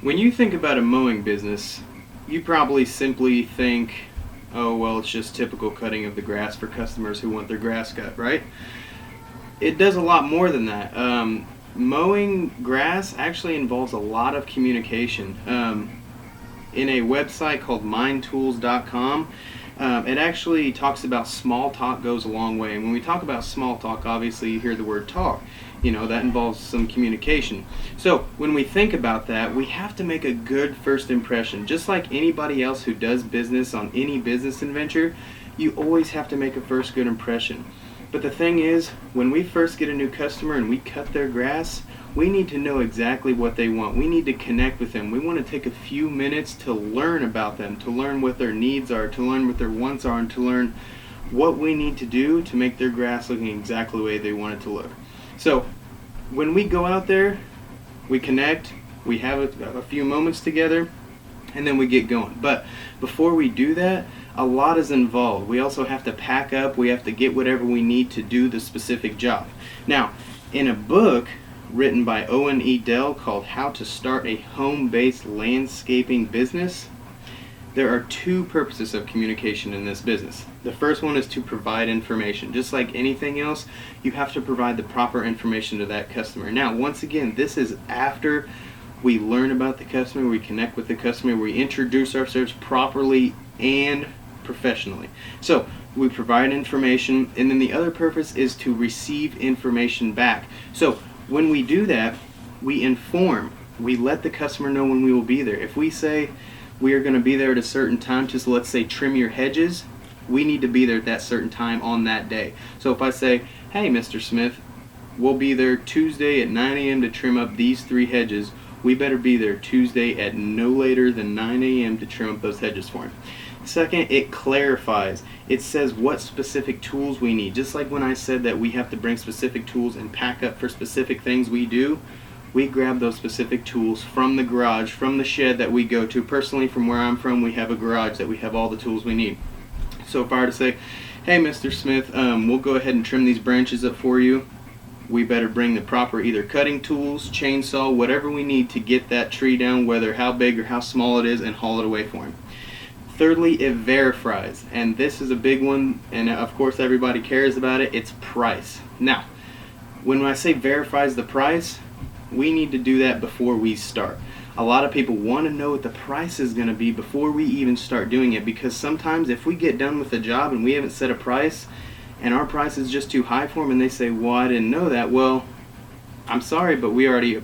When you think about a mowing business, you probably simply think, oh, well, it's just typical cutting of the grass for customers who want their grass cut, right? It does a lot more than that. Mowing grass actually involves a lot of communication. In a website called mindtools.com, it actually talks about small talk goes a long way. And when we talk about small talk, obviously you hear the word talk. That involves some communication. So when we think about that, we have to make a good first impression. Just like anybody else who does business on any business adventure, you always have to make a first good impression. But the thing is, when we first get a new customer and we cut their grass, we need to know exactly what they want. We need to connect with them. We want to take a few minutes to learn about them, to learn what their needs are, to learn what their wants are, and to learn what we need to do to make their grass looking exactly the way they want it to look. So when we go out there, we connect, we have a few moments together, and then we get going. But before we do that, a lot is involved. We also have to pack up, we have to get whatever we need to do the specific job. Now, in a book written by Owen E. Dell called How to Start a Home-Based Landscaping Business, there are two purposes of communication in this business. The first one is to provide information. Just like anything else, you have to provide the proper information to that customer. Now, once again, this is after we learn about the customer, we connect with the customer, we introduce ourselves properly and professionally. So we provide information, and then the other purpose is to receive information back. So when we do that, we inform. We let the customer know when we will be there. If we say we are going to be there at a certain time, just let's say trim your hedges, we need to be there at that certain time on that day. So if I say, hey, Mr. Smith, we'll be there Tuesday at 9 a.m. to trim up these 3 hedges, we better be there Tuesday at no later than 9 a.m. to trim up those hedges for him. Second, it clarifies. It says what specific tools we need. Just like when I said that we have to bring specific tools and pack up for specific things we do, we grab those specific tools from the garage, from the shed that we go to. Personally, from where I'm from, we have a garage that we have all the tools we need. So if I were to say, hey, Mr. Smith, we'll go ahead and trim these branches up for you, we better bring the proper either cutting tools, chainsaw, whatever we need to get that tree down, whether how big or how small it is, and haul it away for him. Thirdly, it verifies, and this is a big one, and of course everybody cares about it. It's price. Now, when I say verifies the price, we need to do that before we start. A lot of people want to know what the price is going to be before we even start doing it, because sometimes if we get done with the job and we haven't set a price and our price is just too high for them and they say, well, I didn't know that, well, I'm sorry, but we already,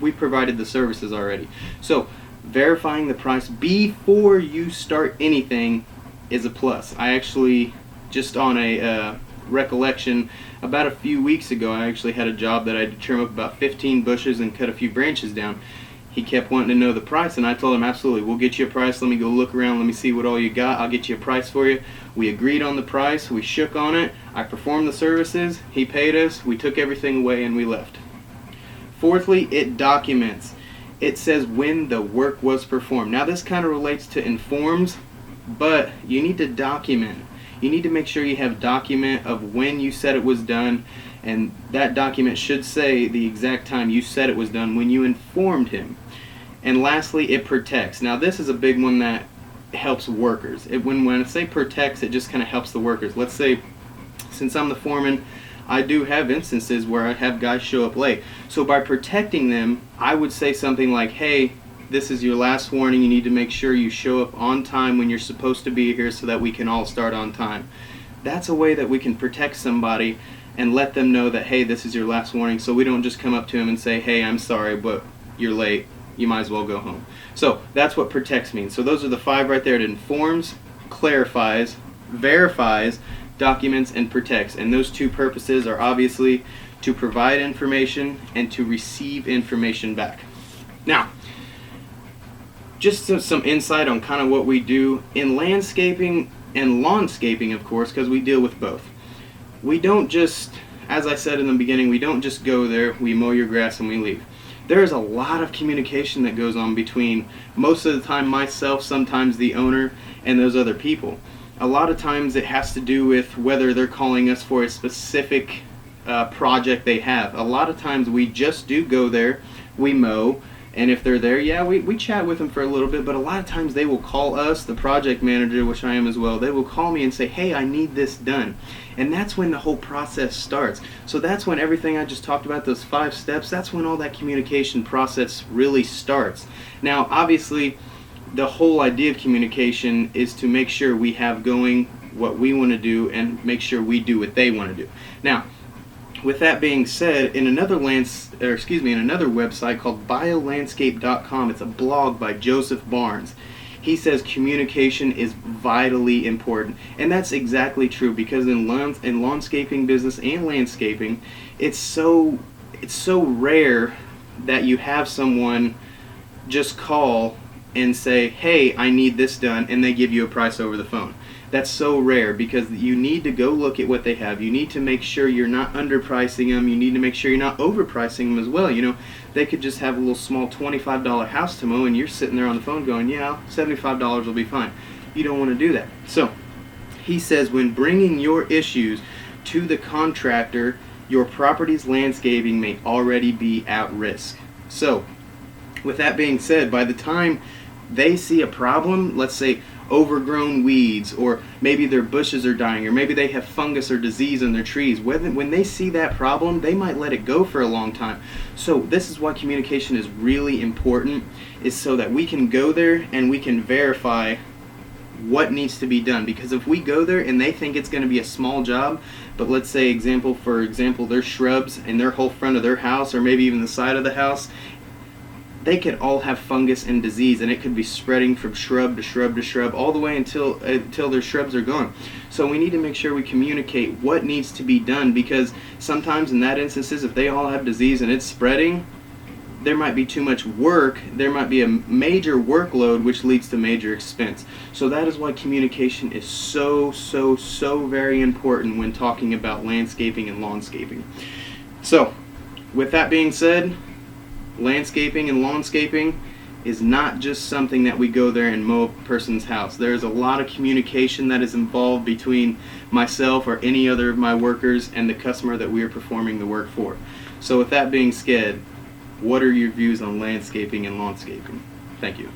we provided the services already. So verifying the price before you start anything is a plus. I actually, just on a recollection, about a few weeks ago, I actually had a job that I had to trim up about 15 bushes and cut a few branches down. He kept wanting to know the price, and I told him, absolutely, we'll get you a price. Let me go look around, let me see what all you got. I'll get you a price for you. We agreed on the price, we shook on it, I performed the services, he paid us, we took everything away, and we left. Fourthly, it documents. It says when the work was performed. Now this kind of relates to informs, but you need to document. You need to make sure you have document of when you said it was done, and that document should say the exact time you said it was done when you informed him. And lastly, it protects. Now this is a big one that helps workers. When I say protects, it just kind of helps the workers. Let's say, since I'm the foreman, I do have instances where I have guys show up late. So by protecting them, I would say something like, hey, this is your last warning. You need to make sure you show up on time when you're supposed to be here so that we can all start on time. That's a way that we can protect somebody and let them know that, hey, this is your last warning, so we don't just come up to them and say, hey, I'm sorry, but you're late. You might as well go home. So that's what protects means. So those are the 5 right there. It informs, clarifies, verifies, documents, and protects. And those 2 purposes are obviously to provide information and to receive information back. Now, just some insight on kind of what we do in landscaping and lawnscaping, of course, because we deal with both. We don't just, as I said in the beginning, we don't just go there, we mow your grass and we leave. There is a lot of communication that goes on between, most of the time, myself, sometimes the owner, and those other people. A lot of times it has to do with whether they're calling us for a specific project they have. A lot of times we just do go there, we mow, And if they're there, yeah, we chat with them for a little bit, but a lot of times they will call us, the project manager, which I am as well, they will call me and say, hey, I need this done. And that's when the whole process starts. So that's when everything I just talked about, those 5 steps, that's when all that communication process really starts. Now, obviously, the whole idea of communication is to make sure we have going what we want to do and make sure we do what they want to do. Now, with that being said, in another website called biolandscape.com, it's a blog by Joseph Barnes. He says communication is vitally important, and that's exactly true, because in landscaping business and landscaping, it's so rare that you have someone just call and say, hey, I need this done, and they give you a price over the phone. That's so rare, because you need to go look at what they have. You need to make sure you're not underpricing them. You need to make sure you're not overpricing them as well. You know, they could just have a little small $25 house to mow, and you're sitting there on the phone going, yeah, $75 will be fine. You don't want to do that. So he says, when bringing your issues to the contractor, your property's landscaping may already be at risk. So with that being said, by the time they see a problem, let's say overgrown weeds, or maybe their bushes are dying, or maybe they have fungus or disease in their trees, when they see that problem, they might let it go for a long time. So this is why communication is really important, is so that we can go there and we can verify what needs to be done. Because if we go there and they think it's going to be a small job, but let's say for example there's shrubs in their whole front of their house, or maybe even the side of the house, they could all have fungus and disease, and it could be spreading from shrub to shrub to shrub all the way until their shrubs are gone. So we need to make sure we communicate what needs to be done, because sometimes in that instances, if they all have disease and it's spreading, there might be too much work. There might be a major workload, which leads to major expense. So that is why communication is so very important when talking about landscaping and lawnscaping. So with that being said, landscaping and lawnscaping is not just something that we go there and mow a person's house. There's a lot of communication that is involved between myself or any other of my workers and the customer that we are performing the work for. So with that being said, what are your views on landscaping and lawnscaping? Thank you.